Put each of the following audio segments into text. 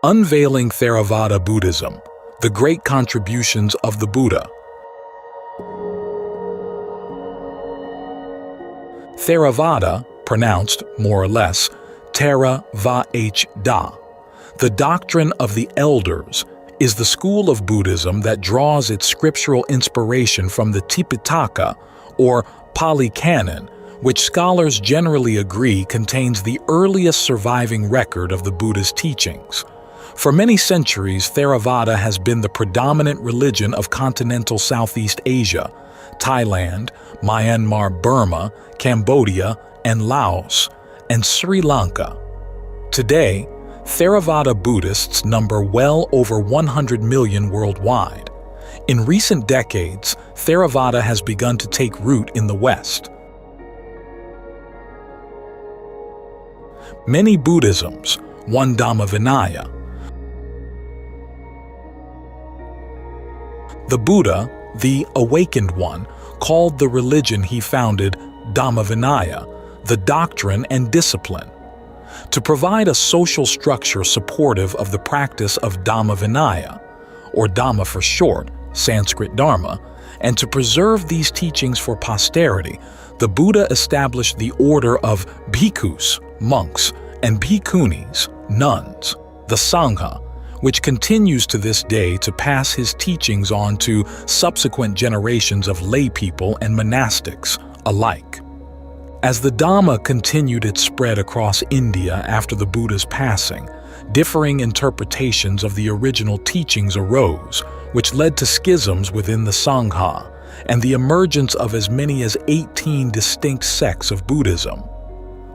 Unveiling Theravada Buddhism, the great contributions of the Buddha. Theravada, pronounced more or less Theravāda, the doctrine of the elders, is the school of Buddhism that draws its scriptural inspiration from the Tipiṭaka, or Pāli Canon, which scholars generally agree contains the earliest surviving record of the Buddha's teachings. For many centuries, Theravada has been the predominant religion of continental Southeast Asia, Thailand, Myanmar, Burma, Cambodia, and Laos, and Sri Lanka. Today, Theravada Buddhists number well over 100 million worldwide. In recent decades, Theravada has begun to take root in the West. Many Buddhisms, one Dhamma-vinaya. The Buddha, the awakened one, called the religion he founded Dhamma-vinaya, the doctrine and discipline. To provide a social structure supportive of the practice of Dhamma-vinaya, or Dhamma for short, Sanskrit Dharma, and to preserve these teachings for posterity, the Buddha established the order of bhikkhus, monks, and bhikkhunis, nuns, the Sangha, which continues to this day to pass his teachings on to subsequent generations of lay people and monastics alike. As the Dhamma continued its spread across India after the Buddha's passing, differing interpretations of the original teachings arose, which led to schisms within the Sangha and the emergence of as many as 18 distinct sects of Buddhism.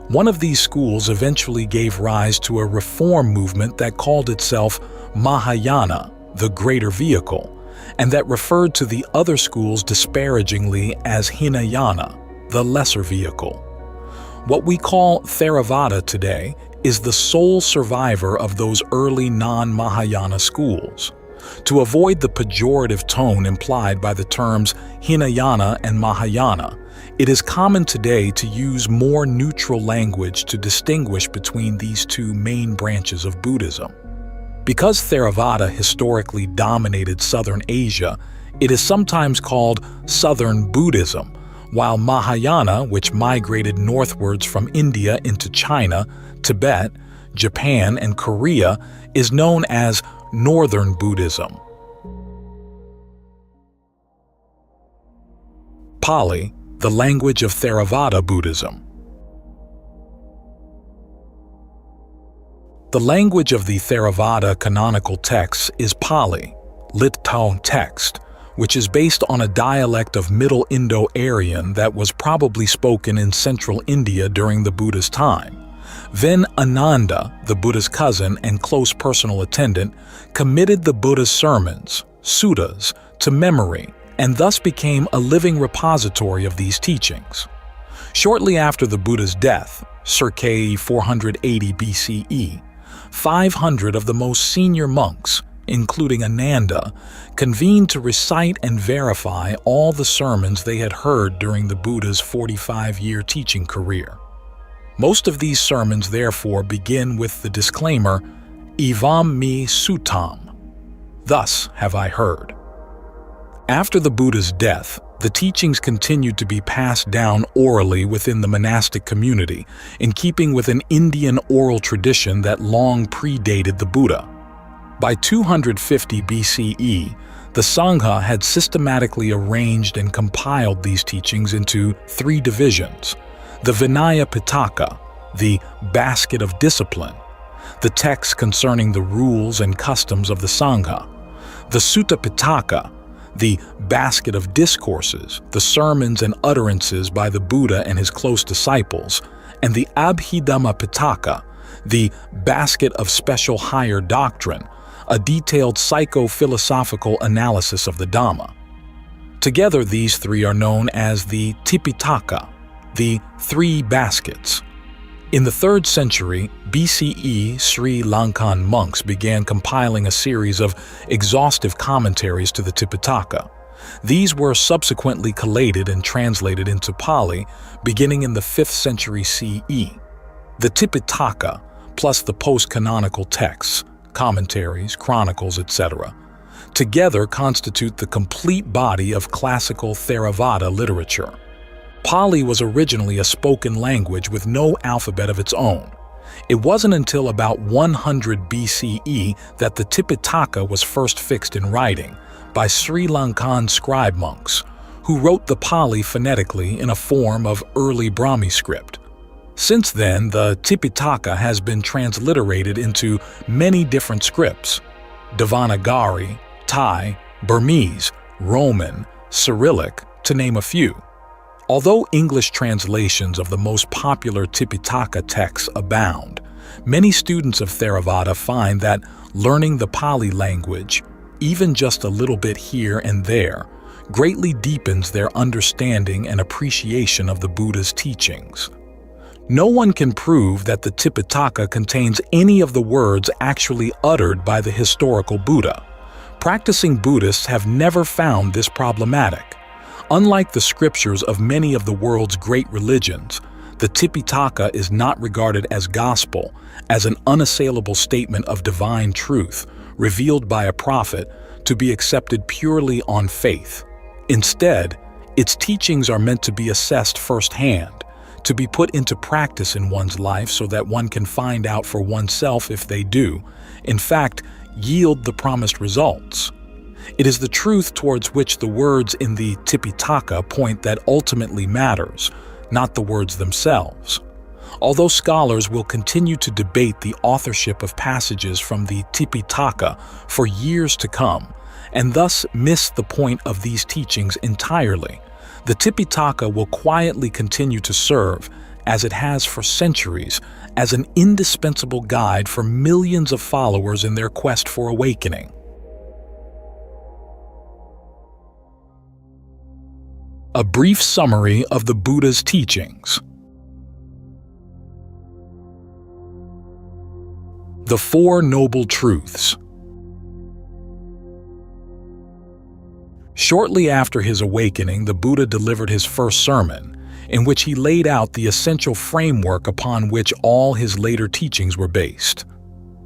One of these schools eventually gave rise to a reform movement that called itself Mahayana, the greater vehicle, and that referred to the other schools disparagingly as Hinayana, the lesser vehicle. What we call Theravada today is the sole survivor of those early non-Mahayana schools. To avoid the pejorative tone implied by the terms Hinayana and Mahayana, it is common today to use more neutral language to distinguish between these two main branches of Buddhism. Because Theravada historically dominated Southern Asia, it is sometimes called Southern Buddhism, while Mahayana, which migrated northwards from India into China, Tibet, Japan, and Korea, is known as Northern Buddhism. Pali, the language of Theravada Buddhism. The language of the Theravada canonical texts is Pali, Lit-Tao text, which is based on a dialect of Middle Indo-Aryan that was probably spoken in central India during the Buddha's time. Then Ananda, the Buddha's cousin and close personal attendant, committed the Buddha's sermons, suttas, to memory, and thus became a living repository of these teachings. Shortly after the Buddha's death, circa 480 BCE, 500 of the most senior monks, including Ananda, convened to recite and verify all the sermons they had heard during the Buddha's 45-year teaching career. Most of these sermons, therefore, begin with the disclaimer, Evam me suttam, thus have I heard. After the Buddha's death, the teachings continued to be passed down orally within the monastic community, in keeping with an Indian oral tradition that long predated the Buddha. By 250 BCE, the Sangha had systematically arranged and compiled these teachings into three divisions: the Vinaya Piṭaka, the basket of discipline, the texts concerning the rules and customs of the Sangha; the Sutta Piṭaka, the basket of discourses, the sermons and utterances by the Buddha and his close disciples; and the Abhidhamma Piṭaka, the basket of special higher doctrine, a detailed psycho-philosophical analysis of the Dhamma. Together, these three are known as the Tipiṭaka, the three baskets. In the 3rd century BCE, Sri Lankan monks began compiling a series of exhaustive commentaries to the Tipiṭaka. These were subsequently collated and translated into Pali beginning in the 5th century CE. The Tipiṭaka, plus the post-canonical texts, commentaries, chronicles, etc., together constitute the complete body of classical Theravada literature. Pali was originally a spoken language with no alphabet of its own. It wasn't until about 100 BCE that the Tipiṭaka was first fixed in writing by Sri Lankan scribe monks, who wrote the Pali phonetically in a form of early Brahmi script. Since then, the Tipiṭaka has been transliterated into many different scripts: Devanagari, Thai, Burmese, Roman, Cyrillic, to name a few. Although English translations of the most popular Tipiṭaka texts abound, many students of Theravada find that learning the Pali language, even just a little bit here and there, greatly deepens their understanding and appreciation of the Buddha's teachings. No one can prove that the Tipiṭaka contains any of the words actually uttered by the historical Buddha. Practicing Buddhists have never found this problematic. Unlike the scriptures of many of the world's great religions, the Tipiṭaka is not regarded as gospel, as an unassailable statement of divine truth, revealed by a prophet, to be accepted purely on faith. Instead, its teachings are meant to be assessed firsthand, to be put into practice in one's life so that one can find out for oneself if they do, in fact, yield the promised results. It is the truth towards which the words in the Tipiṭaka point that ultimately matters, not the words themselves. Although scholars will continue to debate the authorship of passages from the Tipiṭaka for years to come, and thus miss the point of these teachings entirely, the Tipiṭaka will quietly continue to serve, as it has for centuries, as an indispensable guide for millions of followers in their quest for awakening. A brief summary of the Buddha's teachings. The Four Noble Truths. Shortly after his awakening, the Buddha delivered his first sermon, in which he laid out the essential framework upon which all his later teachings were based.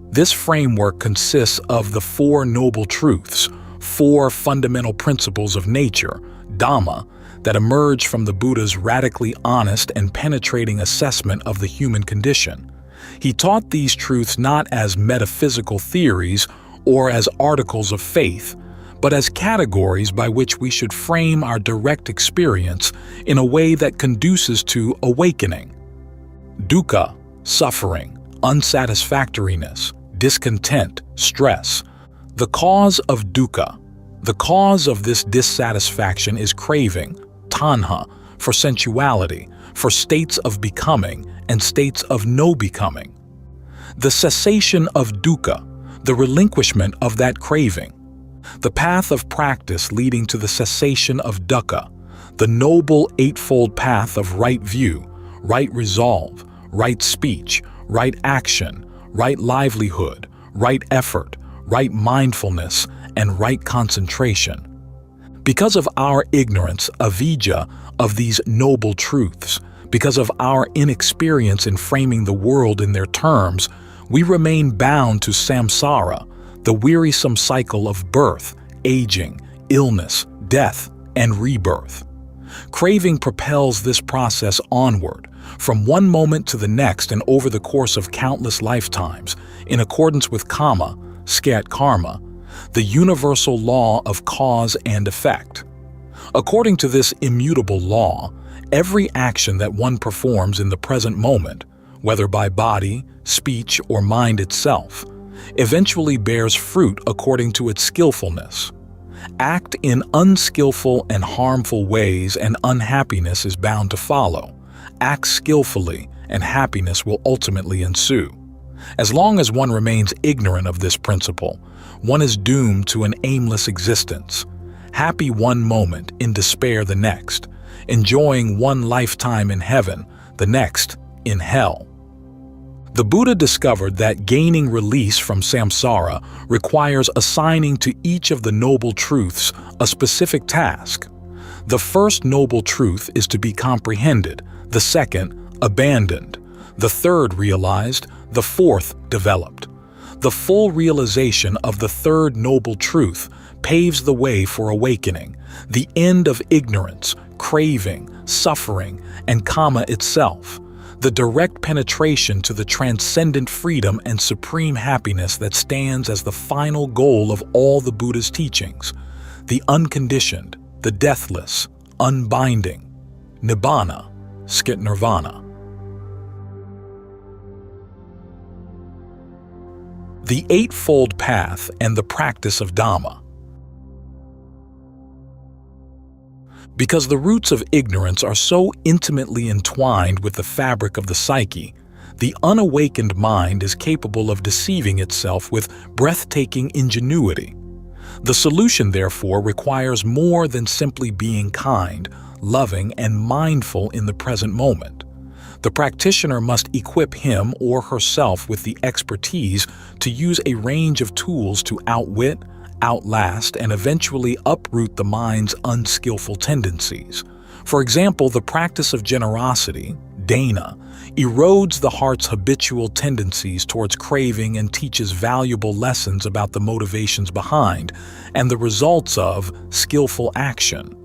This framework consists of the Four Noble Truths, four fundamental principles of nature, Dhamma, that emerge from the Buddha's radically honest and penetrating assessment of the human condition. He taught these truths not as metaphysical theories or as articles of faith, but as categories by which we should frame our direct experience in a way that conduces to awakening. Dukkha, suffering, unsatisfactoriness, discontent, stress. The cause of dukkha. The cause of this dissatisfaction is craving, tanha, for sensuality, for states of becoming and states of no becoming. The cessation of dukkha, the relinquishment of that craving. The path of practice leading to the cessation of dukkha, the Noble Eightfold Path of right view, right resolve, right speech, right action, right livelihood, right effort, right mindfulness, and right concentration. Because of our ignorance, avidya, of these noble truths, because of our inexperience in framing the world in their terms, we remain bound to samsara, the wearisome cycle of birth, aging, illness, death, and rebirth. Craving propels this process onward, from one moment to the next and over the course of countless lifetimes, in accordance with kama, scat karma, the universal law of cause and effect. According to this immutable law, every action that one performs in the present moment, whether by body, speech, or mind itself, eventually bears fruit according to its skillfulness. Act in unskillful and harmful ways and unhappiness is bound to follow. Act skillfully and happiness will ultimately ensue. As long as one remains ignorant of this principle, one is doomed to an aimless existence, happy one moment, in despair the next, enjoying one lifetime in heaven, the next in hell. The Buddha discovered that gaining release from samsara requires assigning to each of the noble truths a specific task. The first noble truth is to be comprehended, the second abandoned, the third realized, the fourth developed. The full realization of the third noble truth paves the way for awakening, the end of ignorance, craving, suffering, and karma itself, the direct penetration to the transcendent freedom and supreme happiness that stands as the final goal of all the Buddha's teachings, the unconditioned, the deathless, unbinding, Nibbāna, Nirvana. The Eightfold Path and the practice of Dhamma. Because the roots of ignorance are so intimately entwined with the fabric of the psyche, the unawakened mind is capable of deceiving itself with breathtaking ingenuity. The solution, therefore, requires more than simply being kind, loving, and mindful in the present moment. The practitioner must equip him or herself with the expertise to use a range of tools to outwit, outlast, and eventually uproot the mind's unskillful tendencies. For example, the practice of generosity, dana, erodes the heart's habitual tendencies towards craving and teaches valuable lessons about the motivations behind and the results of skillful action.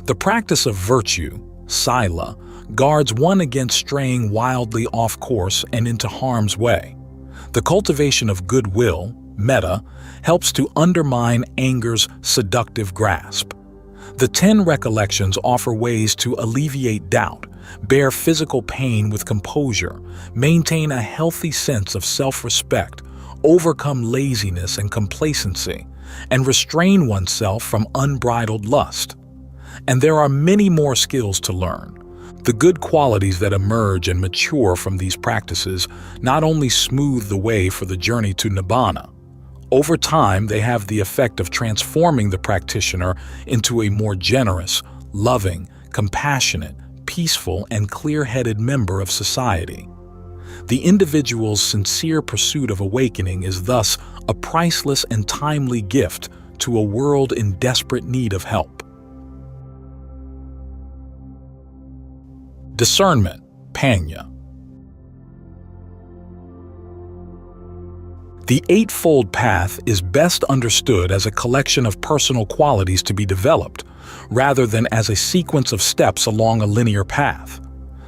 The practice of virtue, sīla, guards one against straying wildly off course and into harm's way. The cultivation of goodwill, metta, helps to undermine anger's seductive grasp. The 10 recollections offer ways to alleviate doubt, bear physical pain with composure, maintain a healthy sense of self-respect, overcome laziness and complacency, and restrain oneself from unbridled lust. And there are many more skills to learn. The good qualities that emerge and mature from these practices not only smooth the way for the journey to Nibbāna. Over time, they have the effect of transforming the practitioner into a more generous, loving, compassionate, peaceful, and clear-headed member of society. The individual's sincere pursuit of awakening is thus a priceless and timely gift to a world in desperate need of help. Discernment, paññā. The Eightfold Path is best understood as a collection of personal qualities to be developed, rather than as a sequence of steps along a linear path.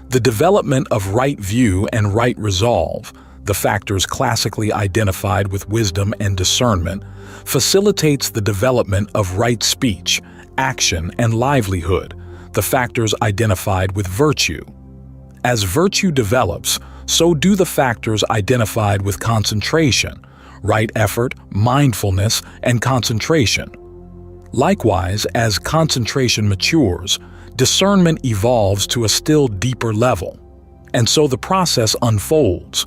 The development of right view and right resolve, the factors classically identified with wisdom and discernment, facilitates the development of right speech, action, and livelihood, the factors identified with virtue. As virtue develops, so do the factors identified with concentration, right effort, mindfulness, and concentration. Likewise, as concentration matures, discernment evolves to a still deeper level. And so the process unfolds.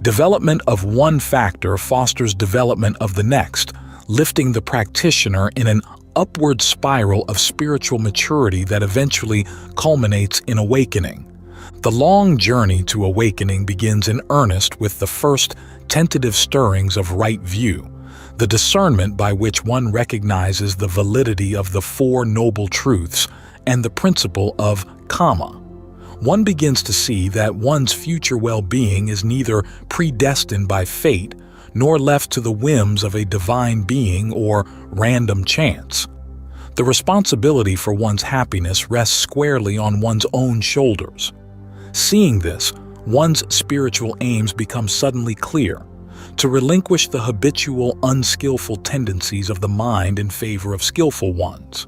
Development of one factor fosters development of the next, lifting the practitioner in an upward spiral of spiritual maturity that eventually culminates in awakening. The long journey to awakening begins in earnest with the first tentative stirrings of right view, the discernment by which one recognizes the validity of the Four Noble Truths and the principle of karma. One begins to see that one's future well-being is neither predestined by fate nor left to the whims of a divine being or random chance. The responsibility for one's happiness rests squarely on one's own shoulders. Seeing this, one's spiritual aims become suddenly clear, to relinquish the habitual unskillful tendencies of the mind in favor of skillful ones.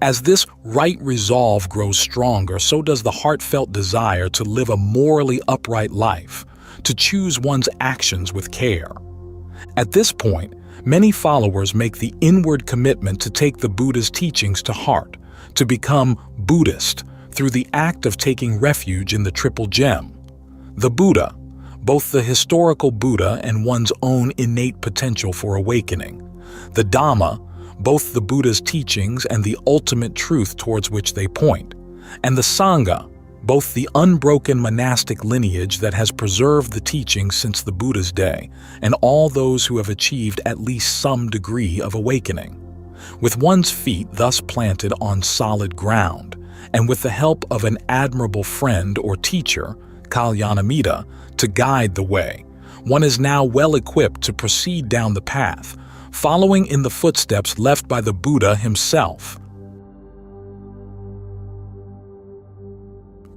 As this right resolve grows stronger, so does the heartfelt desire to live a morally upright life, to choose one's actions with care. At this point, many followers make the inward commitment to take the Buddha's teachings to heart, to become Buddhist, through the act of taking refuge in the Triple Gem. The Buddha, both the historical Buddha and one's own innate potential for awakening. The Dhamma, both the Buddha's teachings and the ultimate truth towards which they point. And the Sangha, both the unbroken monastic lineage that has preserved the teachings since the Buddha's day, and all those who have achieved at least some degree of awakening. With one's feet thus planted on solid ground, and with the help of an admirable friend or teacher, Kalyanamita, to guide the way, one is now well equipped to proceed down the path, following in the footsteps left by the Buddha himself.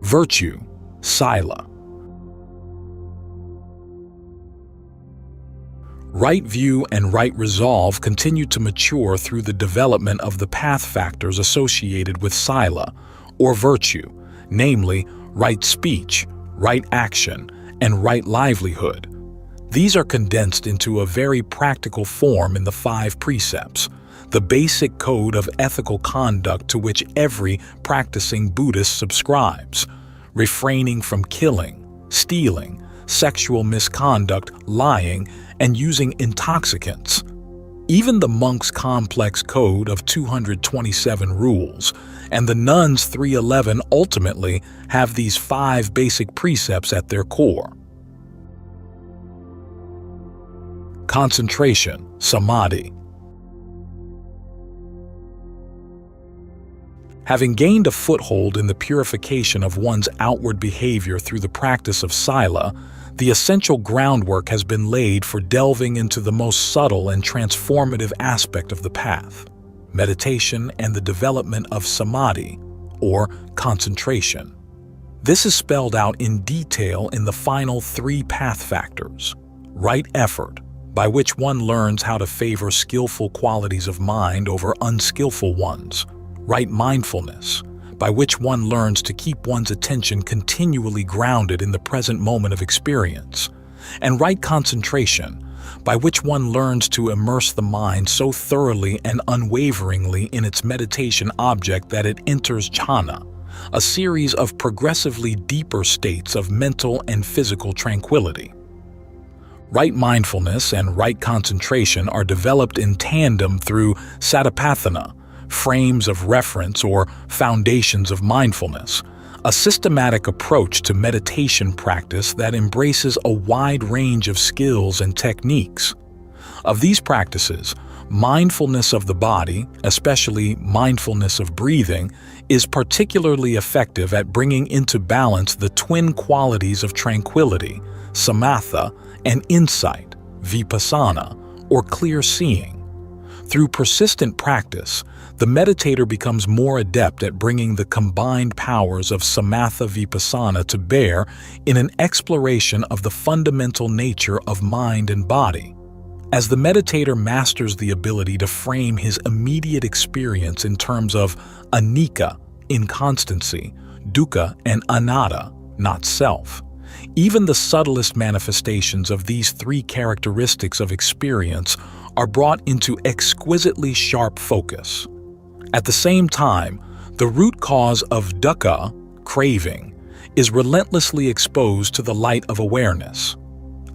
Virtue, sīla. Right view and right resolve continue to mature through the development of the path factors associated with sīla, or virtue, namely right speech, right action, and right livelihood. These are condensed into a very practical form in the 5 precepts, the basic code of ethical conduct to which every practicing Buddhist subscribes: refraining from killing, stealing, sexual misconduct, lying, and using intoxicants. Even the monks' complex code of 227 rules and the nuns' 311 ultimately have these 5 basic precepts at their core. Concentration, samādhi. Having gained a foothold in the purification of one's outward behavior through the practice of sīla, the essential groundwork has been laid for delving into the most subtle and transformative aspect of the path: meditation and the development of samādhi, or concentration. This is spelled out in detail in the final 3 path factors: right effort, by which one learns how to favor skillful qualities of mind over unskillful ones; right mindfulness, by which one learns to keep one's attention continually grounded in the present moment of experience; and right concentration, by which one learns to immerse the mind so thoroughly and unwaveringly in its meditation object that it enters jhana, a series of progressively deeper states of mental and physical tranquility. Right mindfulness and right concentration are developed in tandem through satipatthana, frames of reference or foundations of mindfulness, a systematic approach to meditation practice that embraces a wide range of skills and techniques. Of these practices, mindfulness of the body, especially mindfulness of breathing, is particularly effective at bringing into balance the twin qualities of tranquility, samatha, and insight, vipassana, or clear seeing. Through persistent practice, the meditator becomes more adept at bringing the combined powers of samatha vipassana to bear in an exploration of the fundamental nature of mind and body. As the meditator masters the ability to frame his immediate experience in terms of anicca, inconstancy, dukkha, and anatta, not self, even the subtlest manifestations of these 3 characteristics of experience are brought into exquisitely sharp focus. At the same time, the root cause of dukkha, craving, is relentlessly exposed to the light of awareness.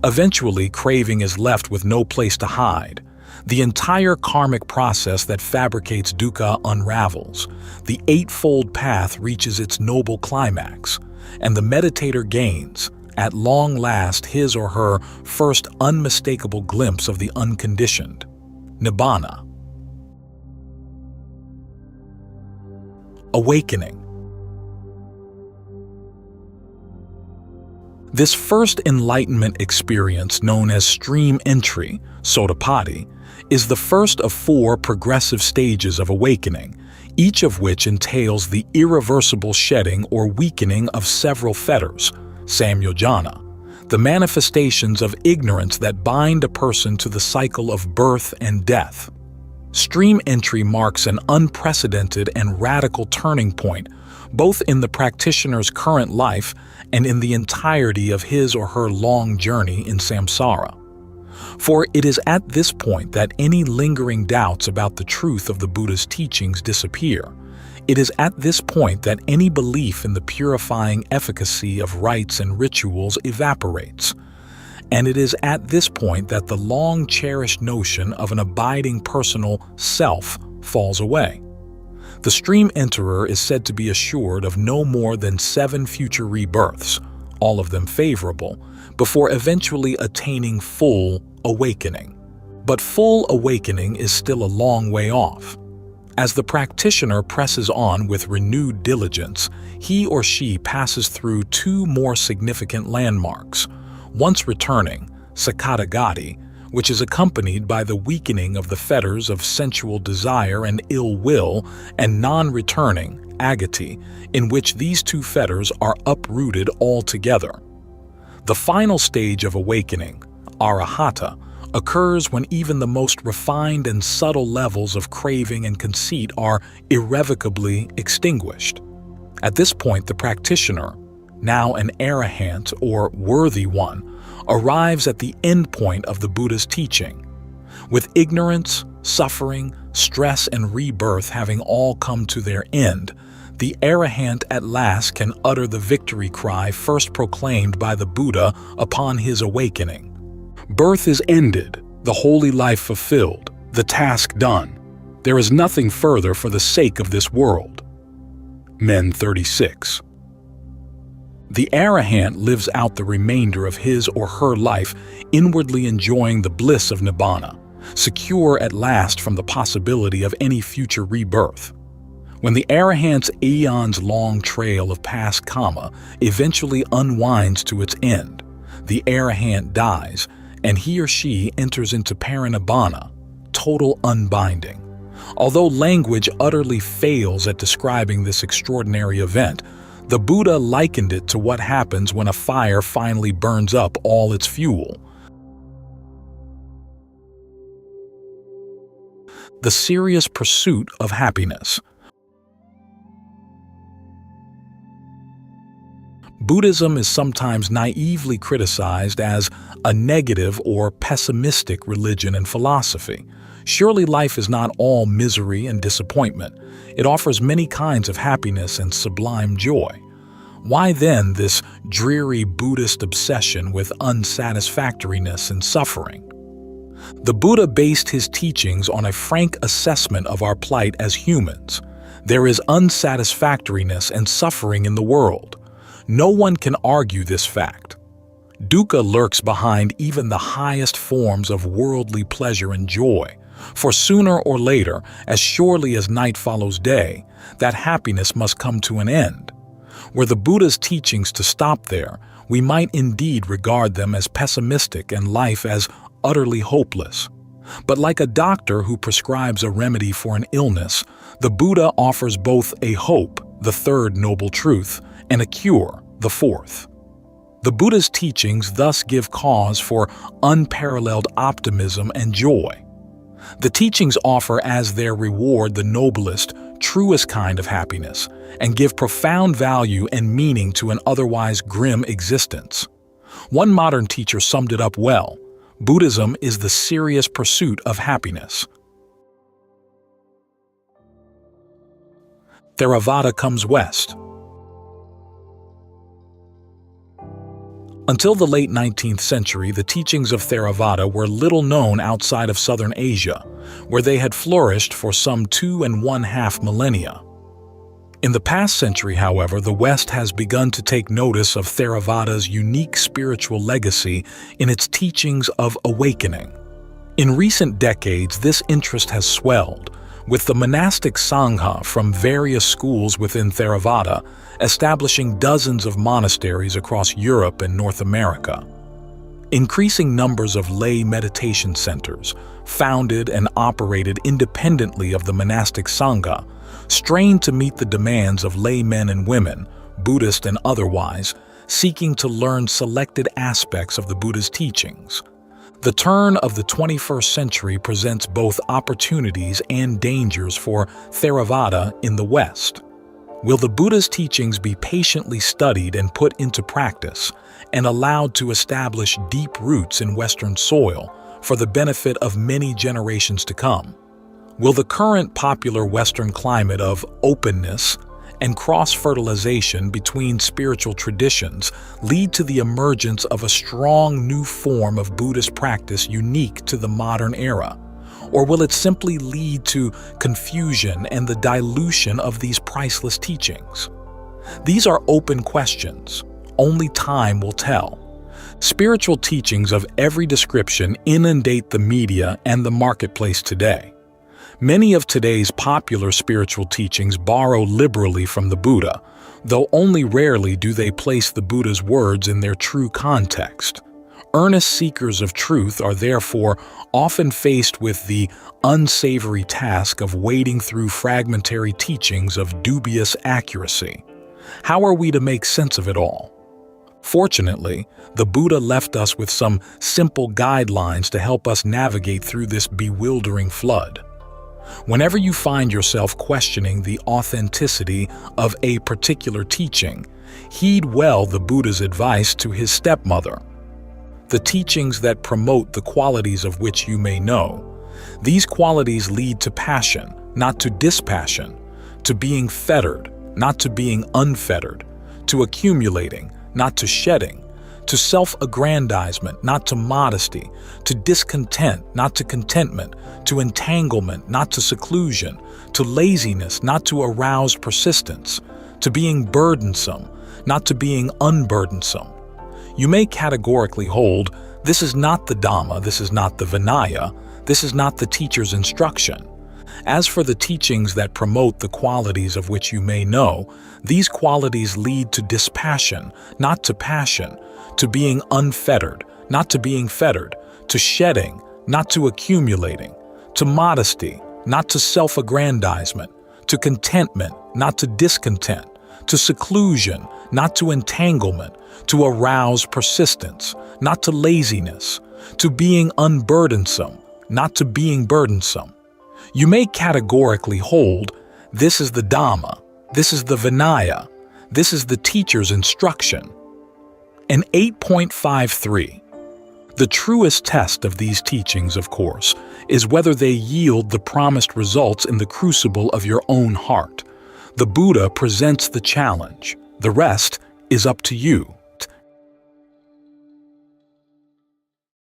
Eventually, craving is left with no place to hide. The entire karmic process that fabricates dukkha unravels. The Eightfold Path reaches its noble climax, and the meditator gains, at long last, his or her first unmistakable glimpse of the unconditioned, Nibbāna. Awakening. This first enlightenment experience, known as stream entry, sotapadhi, is the first of 4 progressive stages of awakening, each of which entails the irreversible shedding or weakening of several fetters, samyojana, the manifestations of ignorance that bind a person to the cycle of birth and death. Stream entry marks an unprecedented and radical turning point, both in the practitioner's current life and in the entirety of his or her long journey in samsara. For it is at this point that any lingering doubts about the truth of the Buddha's teachings disappear. It is at this point that any belief in the purifying efficacy of rites and rituals evaporates. And it is at this point that the long-cherished notion of an abiding personal self falls away. The stream enterer is said to be assured of no more than 7 future rebirths, all of them favorable, before eventually attaining full awakening. But full awakening is still a long way off. As the practitioner presses on with renewed diligence, he or she passes through 2 more significant landmarks. Once returning, sakadagati, which is accompanied by the weakening of the fetters of sensual desire and ill will, and non-returning, agati, in which these two fetters are uprooted altogether. The final stage of awakening, arahata, occurs when even the most refined and subtle levels of craving and conceit are irrevocably extinguished. At this point, the practitioner, now an arahant or worthy one, arrives at the end point of the Buddha's teaching. With ignorance, suffering, stress, and rebirth having all come to their end, the arahant at last can utter the victory cry first proclaimed by the Buddha upon his awakening. Birth is ended, the holy life fulfilled, the task done. There is nothing further for the sake of this world. Men 36. The arahant lives out the remainder of his or her life inwardly enjoying the bliss of Nibbāna, secure at last from the possibility of any future rebirth. When the arahant's eons-long trail of past karma eventually unwinds to its end, the arahant dies, and he or she enters into parinibbāna, total unbinding. Although language utterly fails at describing this extraordinary event, the Buddha likened it to what happens when a fire finally burns up all its fuel. The serious pursuit of happiness. Buddhism is sometimes naively criticized as a negative or pessimistic religion and philosophy. Surely life is not all misery and disappointment. It offers many kinds of happiness and sublime joy. Why then this dreary Buddhist obsession with unsatisfactoriness and suffering? The Buddha based his teachings on a frank assessment of our plight as humans. There is unsatisfactoriness and suffering in the world. No one can argue this fact. Dukkha lurks behind even the highest forms of worldly pleasure and joy, for sooner or later, as surely as night follows day, that happiness must come to an end. Were the Buddha's teachings to stop there, we might indeed regard them as pessimistic and life as utterly hopeless. But like a doctor who prescribes a remedy for an illness, the Buddha offers both a hope, the third noble truth, and a cure, the fourth. The Buddha's teachings thus give cause for unparalleled optimism and joy. The teachings offer as their reward the noblest, truest kind of happiness, and give profound value and meaning to an otherwise grim existence. One modern teacher summed it up well: Buddhism is the serious pursuit of happiness. Theravada comes west. Until the late 19th century, the teachings of Theravada were little known outside of Southern Asia, where they had flourished for some 2½ millennia. In the past century, however, the West has begun to take notice of Theravada's unique spiritual legacy in its teachings of awakening. In recent decades, this interest has swelled, with the monastic sangha from various schools within Theravada establishing dozens of monasteries across Europe and North America. Increasing numbers of lay meditation centers, founded and operated independently of the monastic sangha, strain to meet the demands of lay men and women, Buddhist and otherwise, seeking to learn selected aspects of the Buddha's teachings. The turn of the 21st century presents both opportunities and dangers for Theravada in the West. Will the Buddha's teachings be patiently studied and put into practice, and allowed to establish deep roots in Western soil for the benefit of many generations to come? Will the current popular Western climate of openness and cross-fertilization between spiritual traditions lead to the emergence of a strong new form of Buddhist practice unique to the modern era? Or will it simply lead to confusion and the dilution of these priceless teachings? These are open questions. Only time will tell. Spiritual teachings of every description inundate the media and the marketplace today. Many of today's popular spiritual teachings borrow liberally from the Buddha, though only rarely do they place the Buddha's words in their true context. Earnest seekers of truth are therefore often faced with the unsavory task of wading through fragmentary teachings of dubious accuracy. How are we to make sense of it all? Fortunately, the Buddha left us with some simple guidelines to help us navigate through this bewildering flood. Whenever you find yourself questioning the authenticity of a particular teaching, heed well the Buddha's advice to his stepmother. The teachings that promote the qualities of which you may know. These qualities lead to passion, not to dispassion, to being fettered, not to being unfettered, to accumulating, not to shedding, to self-aggrandizement, not to modesty, to discontent, not to contentment, to entanglement, not to seclusion, to laziness, not to aroused persistence, to being burdensome, not to being unburdensome. You may categorically hold, this is not the Dhamma, this is not the Vinaya, this is not the teacher's instruction. As for the teachings that promote the qualities of which you may know, these qualities lead to dispassion, not to passion, to being unfettered, not to being fettered, to shedding, not to accumulating, to modesty, not to self-aggrandizement, to contentment, not to discontent, to seclusion, not to entanglement, to arouse persistence, not to laziness, to being unburdensome, not to being burdensome. You may categorically hold, this is the Dhamma, this is the Vinaya, this is the teacher's instruction. And 8.53. The truest test of these teachings, of course, is whether they yield the promised results in the crucible of your own heart. The Buddha presents the challenge. The rest is up to you.